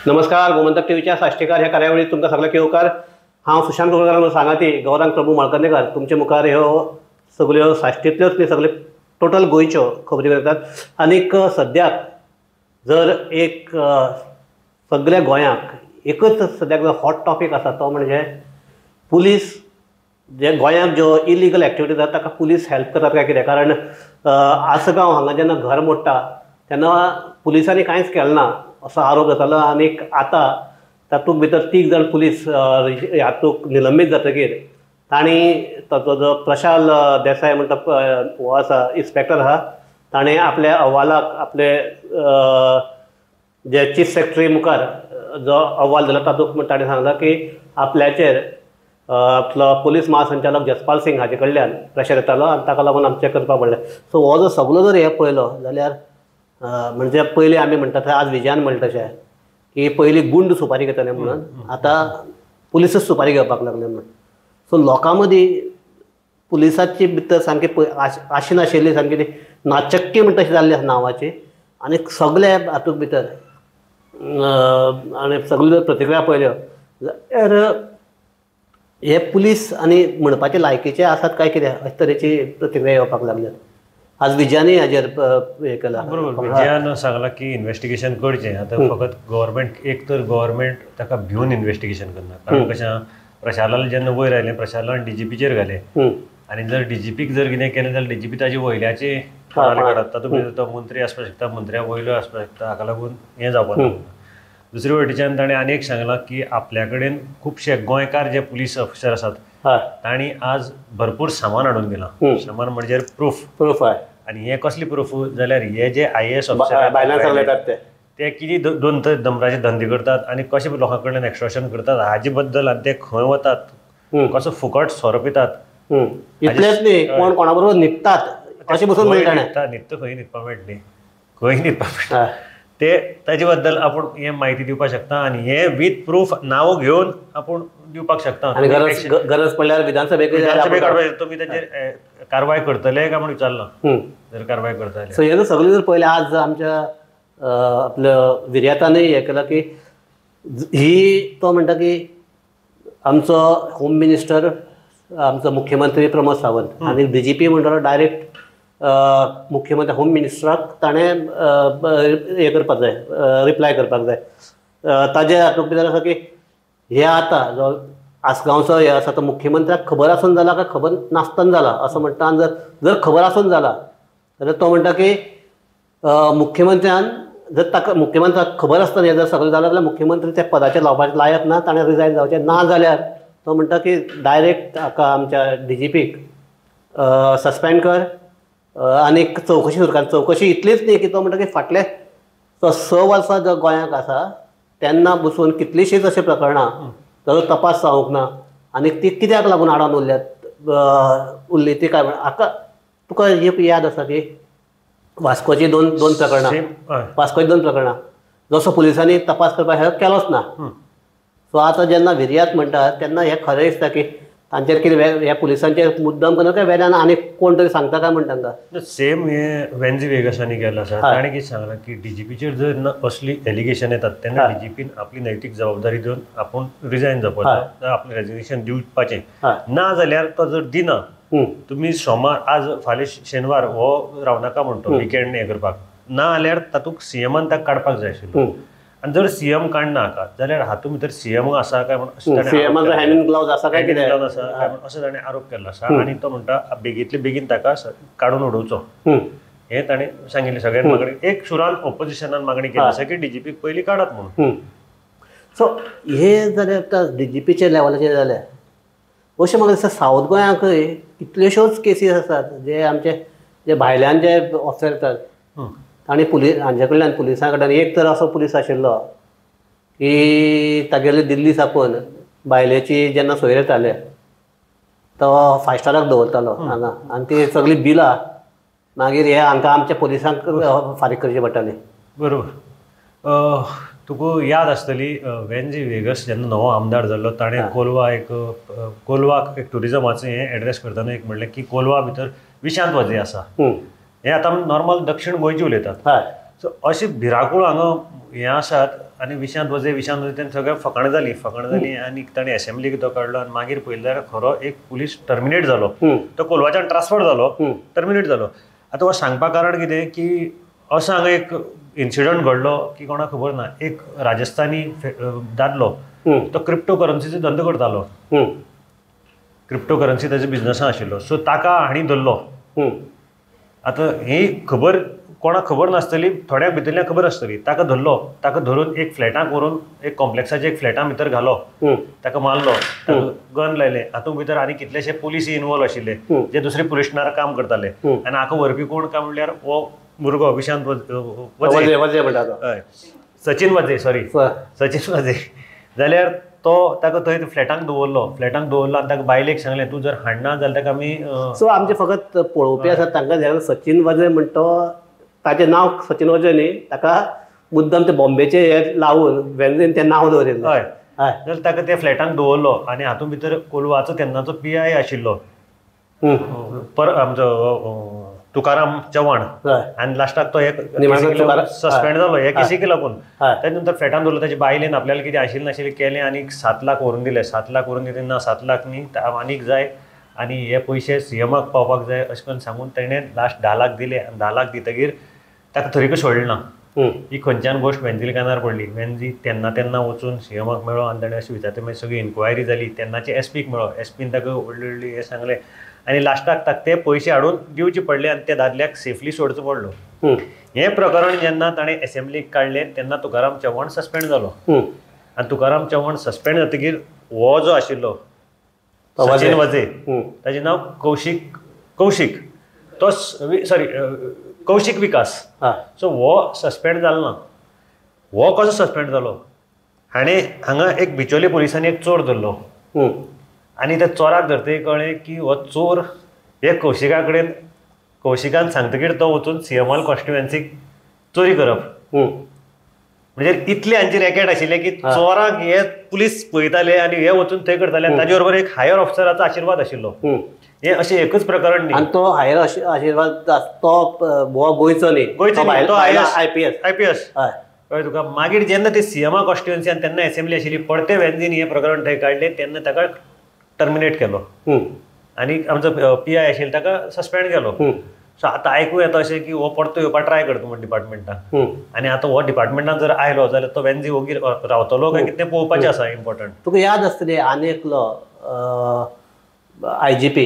नमस्कार. गोमंतक टीव्हीच्या साश्टीकार ह्या कार्यावळीत तुमकां सगळ्यांक येवकार. हांव सुशांत कुलकर्णी सांगाती गौरांग प्रभू मळकर्णीकार तुमचे मुखार ह्यो सगळ्यो साश्टींतल्योच न्ही सगळे टोटल गोंयच्यो खबरी करतात. आनीक सद्याक जर एक सगळ्या गोंयाक एकच सद्याक जो हॉट टॉपीक आसा तो म्हणजे पुलीस जे गोंयांत ज्यो इलिगल एक्टिविटीज जाता ताका पुलीस हेल्प करतात काय कितें. कारण आसगांव हांगा जेन्ना घर मोडटा तेन्ना पुलिसांनी कांयच केलें ना असो आरोप जातालो. आनीक आतां तातूंत भितर 3 जाण पुलीस हातूंत निलंबीत जातकीर तांणी ताचो जो प्रशाल देसाय म्हणटा हो आसा इन्स्पेक्टर आहा ताणें आपल्या अहवालाक आपले जे चीफ सेक्रेटरी मुखार जो अहवाल दिला तातूंत ताणें सांगलां की आपल्याचेर आपलो पुलीस महासंचालक जसपाल सिंग हाचे कडल्यान प्रेशर येतालो आनी ताका लागून आमचें करपाक पडलें. सो हो जो सगळो जर हे पळयलो जाल्यार म्हणजे पयलीं आमी म्हणटा थंय आज विजयान म्हणटा तशें की पयलीं गुंड सुपारी घेताले म्हणून आतां पुलीसच सुपारी घेवपाक लागले म्हणून. सो लोकां मदीं पुलिसाची भितर सामकी आशी नाशिल्ली सामकी ती नाचक्की म्हणटा तशी जाल्ली आसा नांवाची. आनी सगळे हातूंत भितर आनी सगळ्यो प्रतिक्रिया पळयल्यो जाल्यार हे पुलीस आनी म्हणपाचे लायकीचे आसात काय कितें अशे तरेची प्रतिक्रिया येवपाक लागल्यात. आज विजयानय हाजेर हे केलां. बरोबर. विजयान सांगलां की इन्व्हेस्टिगेशन करचें. आतां फकत गव्हर्मेंट एक तर गव्हर्मेंट ताका भिवन इन्व्हेस्टिगेशन करना. कारण कशें प्रशालान जेन्ना वयर आयलें प्रशालान डीजीपीचेर घालें आनी जर डीजीपीक जर कितें केलें जाल्यार डीजीपी ताजे वयल्याचे काडटा. तातूंत भितर तो मंत्री आसपाक शकता, मंत्र्या वयलो आसपाक शकता. हाका लागून हें जावपाक ना. दुसरे वटेच्यान ताणें आनी एक सांगलां की आपल्या कडेन खुबशे गोंयकार जे पुलीस ऑफिसर आसात तांणी आज भरपूर सामान हाडून दिलां. सामान म्हणजे प्रूफ आनी हे कसली प्रूफ जाल्यार हे जे IAS ऑफिसर ते कितें दोन नंबराचे धंदे करतात आनी कशे लोकां कडल्यान एक्स्ट्रॉशन करतात हाजे बद्दल आनी ते खंय वतात कसो फुकट सोरो पितात इतलेंच न्ही कोण कोणा बरोबर न्हिदतात अशें बसून न्हिदता खंय न्हिदपाक मेळटली खंय न्हिदपाक मेळटा ते ताजे बद्दल आपूण हें म्हायती दिवपाक शकता आनी हे वीथ प्रूफ नांव घेवन आपूण दिवपाक शकता. आनी गरज पडल्यार विधानसभेक काडपाक तुमी ताचेर कारवाय करतले काय म्हणून विचारलां जर कारवाय करतले. सो हे सगळें जर पळयलें आज आमच्या आपल्या विर्यातानय हें केलां की ही तो म्हणटा की आमचो होम मिनिस्टर आमचो मुख्यमंत्री प्रमोद सावंत आनी DGP म्हणटालो डायरेक्ट मुख्यमंत्री होम मिनिस्टराक ताणें हें करपाक जाय रिप्लाय करपाक जाय. ताजे हातूंत भितर आसा की हे आतां जो आसगांवचो हे आसा तो मुख्यमंत्र्याक खबर आसून जाला काय खबर नासतना जाला असं म्हणटा. आनी जर खबर आसून जाला जाल्यार तो म्हणटा की मुख्यमंत्र्यान जर ताका मुख्यमंत्र्याक खबर आसतना हें जर सगळें जालें जाल्यार मुख्यमंत्री त्या पदाचेर लावपाचें लायक ना. ताणें रिजायन जावचें ना जाल्यार तो म्हणटा की डायरेक्ट हाका आमच्या DGPक सस्पेंड कर आनीक चवकशी सुरू कर. चवकशी इतलीच न्ही की तो म्हणटा की फाटले 6 वर्सां जो गोंयांत आसा तेन्ना बसून कितलींशींच अशीं प्रकरणां ताजो तपास जावंक ना आनी ती कित्याक लागून आडावन उरली ती काय हाका तुका याद आसा की वास्कोची दोन प्रकरणां जसो पुलिसांनी तपास करपाक हेल्प केलोच ना. सो आतां जेन्ना विर्यात म्हणटात तेन्ना हें खरें दिसता की तांचेर कितें ह्या पुलिसांचेर मुद्दम करना काय वेल्यान आनी कोण तरी सांगता काय म्हण तांकां. सेम हे वेन्झी वेगसांनी केलें आसा. ताणें कितें सांगलां की DGPचेर जर असली एलिगेशन येतात तेन्ना DGPन आपली नैतीक जबाबदारी घेवन आपूण रिजायन जावपाचें आपलें रेजिग्नेशन दिवपाचें. ना जाल्यार तो जर दिना तुमी सोमार आज फाल्यां शेनवार हो रावनाका म्हणटो विकेंड हें करपाक ना जाल्यार तातूंत CMन ताका काडपाक जाय आशिल्लो. आनी जर CM काडना हाका जाल्यार हातूंत भितर CM आसा काय म्हणून हँड ग्लावज आसा काय कितें आसा काय असो ताणें आरोप केल्लो आसा. आनी तो म्हणटा बेगींतले बेगीन ताका काडून उडोवचो हें ताणें सांगिल्लें सगळ्यांक मागणी. एक सुरान ऑपोजिशनान मागणी केली आसा की DGPक पयलीं काडात म्हणून. सो हे जाल्यार DGPच्या लेवलाचेर जाल्यार अशें म्हाका दिसता सावथ गोंयांकय कितल्योश्योच केसीस आसात जे आमचे जे भायल्यान जे ऑफिसर येतात तांणी हांचे कडल्यान पुलिसां कडल्यान एक तर असो पुलीस आशिल्लो की तागेले दिल्ली साकून बायलेची जेन्ना सोयर येताले तो 5 स्टाराक दवरतालो हांगा आनी ती सगळीं बिलां मागीर हे हांकां आमच्या पुलिसांक फारीक करची पडटाली. बरोबर. तुका याद आसतली वेन्झी वेगस जेन्ना नवो आमदार जाल्लो ताणें कोलवाक एक ट्युरिजमाचें हें एड्रेस करतना एक म्हणलें की कोलवा भितर विशांत वजे आसा. हें आतां नॉर्मल दक्षिण गोंयची उलयतात. सो अशी भिराकूळ हांगा हें आसात आनी विशांत वजे तें सगळें फकाणां जाली आनी ताणें असेंब्लीक तो काडलो आनी मागीर पळयलें जाल्यार खरो एक पुलीस टर्मिनेट जालो तो कोलवाच्यान ट्रान्सफर जालो टर्मिनेट जालो आतां हो सांगपाक कारण कितें की असो हांगा एक इन्सिडंट घडलो की कोणाक खबर ना एक राजस्थानी दादलो तो क्रिप्टो करन्सीचो धंदो करतालो क्रिप्टो करन्सी ताजो बिजनसान आशिल्लो सो ताका हांणी धरलो आतां ही खबर कोणाक खबर नासतली थोड्याक भितरल्याक खबर आसतली ताका धरलो ताका धरून एक फ्लॅटाक व्हरून एक कॉम्प्लेक्साच्या एक फ्लॅटा भितर घालो ताका मारलो गन लायलें हातूंत भितर आनी कितलेशे पुलीस इनवॉल्व आशिल्ले जे दुसरे पुलीस स्टेशनार काम करताले आनी हाका व्हरपी कोण काय म्हणल्यार हो भुरगो विशांत हय सचिन वाजे जाल्यार तो ताका थंय फ्लॅटांक दवरलो आनी ताका बायलेक सांगलें तूं जर हाडना जाल्यार ताका आमी सो आमचे फकत पळोवपी आसात तांकां सचिन वाजे म्हणटो ताचें नांव सचिन वाजे न्ही ताका मुद्दम ते बॉम्बेचे हे लावून वेंजेन तें नांव दवरिल्लें हय जाल्यार ताका ते फ्लॅटांक दवरलो आनी हातूंत भितर कोलवाचो तेन्नाचो PI आशिल्लो आमचो तुकाराम चव्हाण आनी लास्टाक तो सस्पेंड जालो हे केसीक लागून ताचे नंतर फ्लॅटान दवरलो ताचे बायलेन आपल्याला कितें आशिल्लें नाशिल्लें केलें आनी 7 लाख व्हरून दिले 7 लाख व्हरून दिले ना 7 लाख न्ही आनीक जाय आनी हे पयशे CMाक पावपाक जाय अशें करून सांगून ताणें लास्ट 10 लाख दिले आनी 10 लाख दितकीर ताका थंयक सोडलें ना ही खंयच्यान गोश्ट वेंजील कानार पडली वेंजी तेन्ना वचून CMाक मेळ्ळो आनी ताणें अशें विचारलें मागीर सगळी इन्क्वायरी जाली तेन्नाचे SPक मेळ्ळो SPन ताका व्हडली हें सांगलें आनी लास्टाक ताका ते पयशे हाडून दिवचे पडले आनी त्या दादल्याक सेफली सोडचो पडलो हें प्रकरण जेन्ना ताणें असेंब्लीक काडलें तेन्ना तुकाराम चव्हाण सस्पेंड जालो आनी तुकाराम चव्हाण सस्पेंड जातकीर हो जो आशिल्लो सचिन वाजे ताचें नांव कौशिक तो कौशिक विकास सो हो सस्पेंड जालो ना हो कसो सस्पेंड जालो हाणें हांगा एक बिचोले पुलिसांनी एक चोर धरलो आनी त्या चोराक धरतकीर कळ्ळें की हो चोर हे कौशिकान सांगतकीर तो वचून CML कॉन्स्टिट्युएन्सीक चोरी करप म्हणजे इतले हांची रॅकेट आशिल्ले की चोराक हे पुलीस पळयताले आनी हे वचून थंय करताले ताजे बरोबर एक हायर ऑफिसराचो आशिर्वाद आशिल्लो हे अशें एकच प्रकरण न्ही आनी तो हायर आशिर्वाद तो गोंयचो न्ही तो IPS हय कळ्ळें तुका मागीर जेन्ना ते CMA कॉन्स्टिट्युएन्सीन तेन्ना असेंब्ली आशिल्ली पडते वेंजीन हें प्रकरण थंय काडलें तेन्ना ताका टर्मिनेट केलो आनी आमचो PI आशिल्लो ताका सस्पेंड केलो सो आतां आयकूं येता अशें की हो परतो येवपाक ट्राय करता म्हणून डिपार्टमेंटान आनी आतां हो डिपार्टमेंटान जर आयलो जाल्यार तो वेंजी ओगीर रावतलो काय कितें तें पळोवपाचें आसा इम्पॉर्टंट तुका याद आसतली आनी एकलो IGP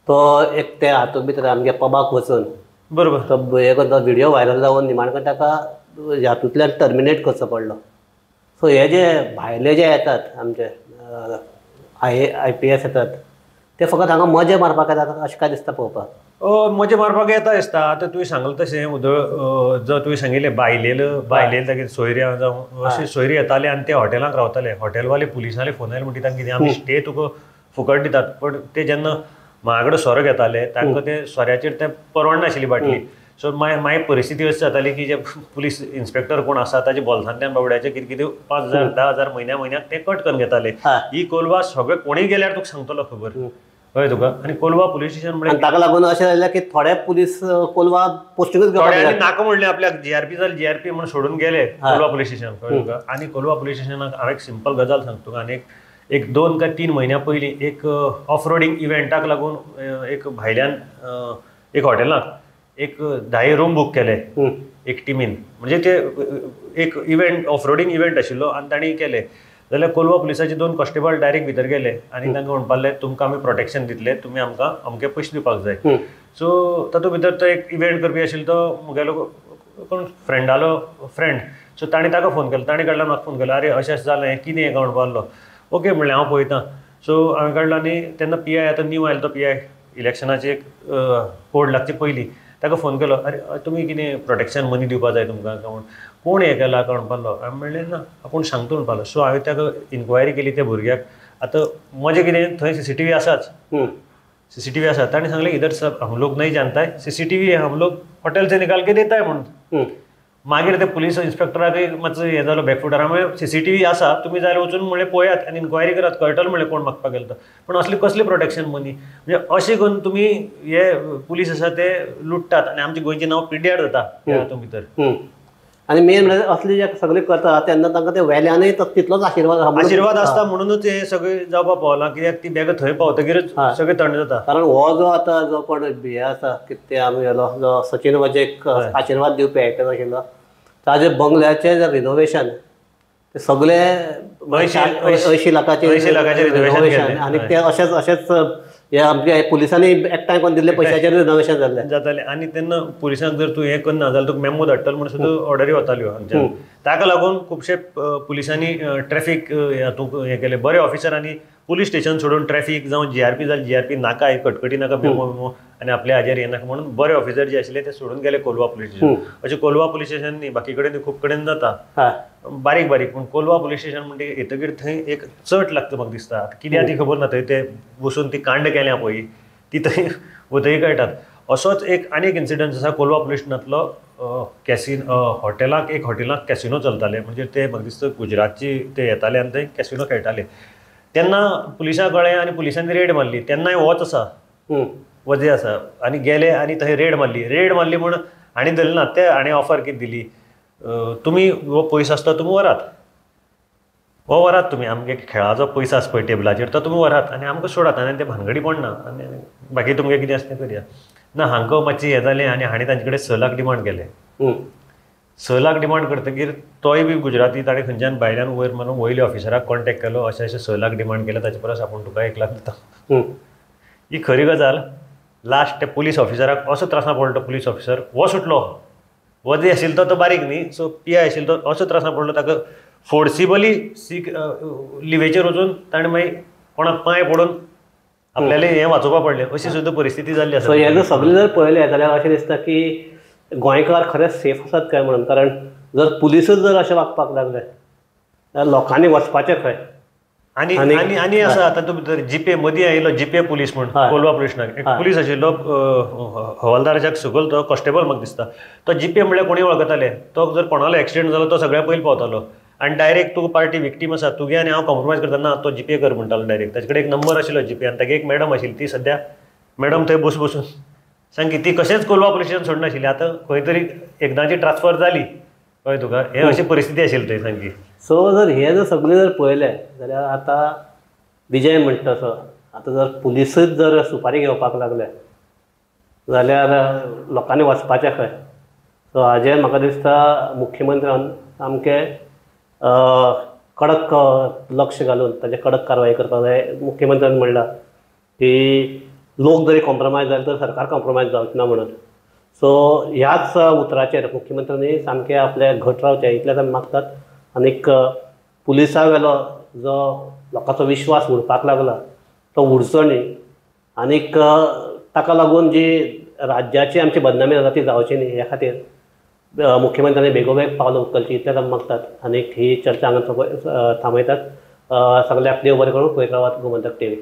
तो एक ते हातूंत भितर आमगे पबाक वचून बरोबर तो हे करता व्हिडियो व्हायरल जावन निमाणकर ताका हातूंतल्यान टर्मिनेट करचो पडलो सो हे जे भायले जे येतात आमचे IPS येतात ते फकत हांगा मजे मारपाक येतात अशें काय दिसता पळोवपाक मजे मारपाक येता दिसता आतां तुवें सांगलें तशें उदळ जो तुवें सांगिल्लें भायलेल तागेर सोयऱ्या जावं अशें सोयरी येताले आनी ते हॉटेलांत रावताले हॉटेलवाले पुलिसांले फोन आयले म्हणटा तांकां कितें आमी स्टे तुका फुकट दितात पण ते जेन्ना म्हाजे कडेन सोरो घेताले तांकां ते सोऱ्याचेर तें परवडनाशिल्ली बाटली सो मागीर परिस्थिती अशी जाताली की जे पुलीस इन्स्पेक्टर कोण आसा ताचे बोल्सांतल्यान बाबड्याचे कितें कितें 5,000 10,000 म्हयन्याक ते कट करून घेताले ही कोलवा सगळे कोणीय गेल्यार तुका सांगतलो खबर कळ्ळें तुका आनी कोलवा पुलीस स्टेशन म्हणजे ताका लागून अशें जालें की थोडे पुलीस कोलवा पोस्टिंगूच थोड्यांनी नाका म्हणलें आपल्याक GRP जालें GRP म्हणून सोडून गेले कोलवा पुलीस स्टेशन कळ्ळें तुका आनी कोलवा पुलीस स्टेशनाक हांव एक सिंपल गजाल सांगता तुका आनी एक 2 काय 3 म्हयन्या पयलीं एक ऑफ रोडींग इव्हेंटाक लागून एक भायल्यान एक हॉटेलाक एक 10 रूम बूक केले एक टिमीन म्हणजे ते एक इव्हेंट ऑफ रोडींग इव्हेंट आशिल्लो आनी तांणी केले जाल्यार कोलवा पुलिसाचे 2 कॉन्स्टेबल डायरेक्ट भितर गेले आनी तांकां म्हणपाक तुमकां आमी प्रोटेक्शन दितले तुमी आमकां अमके पयशे दिवपाक जाय सो तातूंत भितर तो एक इव्हेंट करपी आशिल्लो तो म्हगेलो कोण फ्रेंडालो फ्रेंड सो ताणें ताका फोन केलो ताणें कडल्यान म्हाका फोन केलो अरे अशें जालें कितें हें काय म्हणपाक ओके म्हणलें हांव पळयतां सो हांवें काडलो आनी तेन्ना PI आतां न्यू आयलो तो PI इलेक्शनाची एक कोड लागचे पयलीं ताका फोन केलो अरे तुमी कितें प्रोटेक्शन मनी दिवपाक जाय तुमकां काय म्हूण कोण हें केलां काय म्हणपाक हांवें म्हणलें ना आपूण सांगता म्हणपाक सो हांवें ताका इन्क्वायरी केली त्या भुरग्याक आतां मजें कितें थंय CCTV आसाच CCTV आसा ताणें सांगलें इधर सब हम लोग नहीं जानता है CCTV है हम लोग होटल से निकाल के देता है म्हणून मागीर ते पुलीस इन्स्पेक्टराकय मातसो हें जालो बॅकफुटार CCTV आसा तुमी जाल्यार वचून म्हणलें पळयात आनी इन्क्वायरी करात कळटलो म्हणलें कोण मागपाक गेलो तो पूण असली कसली प्रोटेक्शन मनी म्हणजे अशें करून तुमी हे पुलीस आसा ते लुटतात आनी आमचें गोंयचें नांव पिड्ड्यार जाता ह्या हातूंत भितर आनी मेन म्हणजे असले जे सगळे करता तेन्ना तांकां ते वेल्यानय तितलोच आशिर्वाद आसता म्हणूनच हे सगळे जावपाक पावलां कित्याक ती बॅगां थंय पावतकीरच सगळें थंड जाता कारण हो जो आतां जो कोण हे आसा कितें ते आमी गेलो जो सचिन वजेक आशिर्वाद दिवपी एक्टर आशिल्लो ताजे बंगल्याचें जे रिनोवेशन ते सगळे 80 लाखाचे रिनोवेशन आनी ते अशेंच हे आमचे पुलिसांनी एकठांय करून दिल्ले पयशांचेर रिनोवेशन जातालें आनी तेन्ना पुलिसांक जर तूं हें करना जाल्यार तुका मेमो धाडटलो म्हणून सुद्दां ऑर्डरी वताल्यो हांगच्यान ताका लागून खुबशे पुलिसांनी ट्रॅफिक हातूंक हें केलें बरे ऑफिसरांनी पुलीस स्टेशन सोडून ट्रॅफिक जावं GRP जाल्यार GRP नाका कटकटी नाका मेमो आनी आपल्या हाजेर हें नाका म्हणून बरे ऑफिसर जे आशिल्ले ते सोडून गेले कोलवा पुलीस स्टेशन अशें कोलवा पुलीस स्टेशन न्ही बाकी कडेन खूब कडेन जाता बारीक बारीक पूण कोलवा पुलीस स्टेशन म्हणजे येतकीर थंय एक चट लागता म्हाका दिसता कित्याक ती खबर ना थंय ते बसून ती कांड केल्या पळय ती थंय वतय कळटात असोच एक आनी एक इन्सिडंट आसा कोलवा पुलीस स्टेशनांतलो हॉटेलांत कॅसिनो चलताले म्हणजे ते म्हाका दिसता गुजरातची ते येताले आनी थंय कॅसिनो खेळटाले तेन्ना पुलिसां कळ्ळें आनी पुलिसांनी रेड मारली तेन्नाय होच आसा वजे आसा आनी गेले आनी थंय रेड मारली म्हूण हांणी धरलें ना ते हांणी ऑफर कितें दिली तुमी हो पयसो आसता तुमी व्हरात तुमी आमगे खेळाचो पयसो आसा पळय टेबलाचेर तो तुमी व्हरात आनी आमकां सोडात आनी ते भानगडी पडना आनी बाकी तुमगे कितें आसा तें करया ना हांकां मातशें हें जालें आनी हांणी तांचे कडेन 6 लाख डिमांड केले 6 लाख डिमांड करतकीर तोय बी गुजराती ताणें खंयच्यान भायल्यान वयर मारून वयल्या ऑफिसराक कॉन्टेक्ट केलो अशें 6 लाख डिमांड केले ताचे परस आपूण तुका 1 लाख दिता ही खरी गजाल लास्ट ते पुलीस ऑफिसराक असो त्रासां पडलो पुलीस ऑफिसर हो सुटलो वजे आशिल्लो तो बारीक न्ही सो PI आशिल्लो तो असो त्रासां पडलो ताका फोर्सिबली लिवेचेर वचून ताणें मागीर कोणाक पांय पडून आपल्याला हें वाचोवपाक पडलें अशी सुद्दां परिस्थिती जाल्ली आसा हें जर सगळें जर पळयलें जाल्यार अशें दिसता की गोंयकार खरेंच सेफ आसात काय म्हणून कारण जर पुलीसच जर अशें वागपाक लागले जाल्यार लोकांनी वचपाचें खंय आनी आनी आनी आसा तातूंत भितर जीपे मदीं आयिल्लो जीपे पुलीस म्हूण कोलवा पुलीस स्टेशनाक एक पुलीस आशिल्लो हवालदाराच्या सकयल तो कॉन्स्टेबल म्हाका दिसता तो जीपे म्हळ्यार कोणी वळखताले तो जर कोणालो एक्सिडेंट जालो तो सगळ्या पयलीं पावतालो आनी डायरेक्ट तुका पार्टी विक्टीम आसा तुगे आनी हांव कॉम्प्रोमायज करतना तो जीपे कर म्हणटालो डायरेक्ट ताचे कडेन एक नंबर आशिल्लो जीपे आनी ताका एक मॅडम आशिल्ली ती सद्या मॅडम थंय बसून सांगी ती कशेंच कोलवा पुलीस स्टेशन सोडनाशिल्ली आतां खंय तरी एकदांची ट्रान्सफर जाली कळ्ळें तुका हे अशी परिस्थिती आशिल्ली थंय सामकी सो जर हे जर सगळें जर पळयलें जाल्यार आतां विजय म्हणटा तसो आतां जर पुलीसच जर सुपारी घेवपाक लागले जाल्यार लोकांनी वचपाचें खंय सो हाजेर म्हाका दिसता मुख्यमंत्र्यान सामकें कडक लक्ष घालून ताजे कडक कारवाई करपाक जाय मुख्यमंत्र्यान म्हणलां की लोक जरी कॉम्प्रोमायज जाले तर सरकार कॉम्प्रोमायज जावचें ना म्हणून सो ह्याच उतराचेर मुख्यमंत्र्यांनी सामकें आपले घट रावचें इतलेंच आमी मागतात आनीक पुलिसा वेलो जो लोकांचो विश्वास उडपाक लागला तो उडचो न्ही आनीक ताका लागून जी राज्याची आमची बदनामी जाता ती जावची न्ही ह्या खातीर मुख्यमंत्र्यांनी बेगोबेग पावलां उखलची इतलेंच आमी मागतात आनीक ही चर्चा हांगा थांबयतात सगळ्याक देव बरें करून पळयत रावात गोमंतक TV.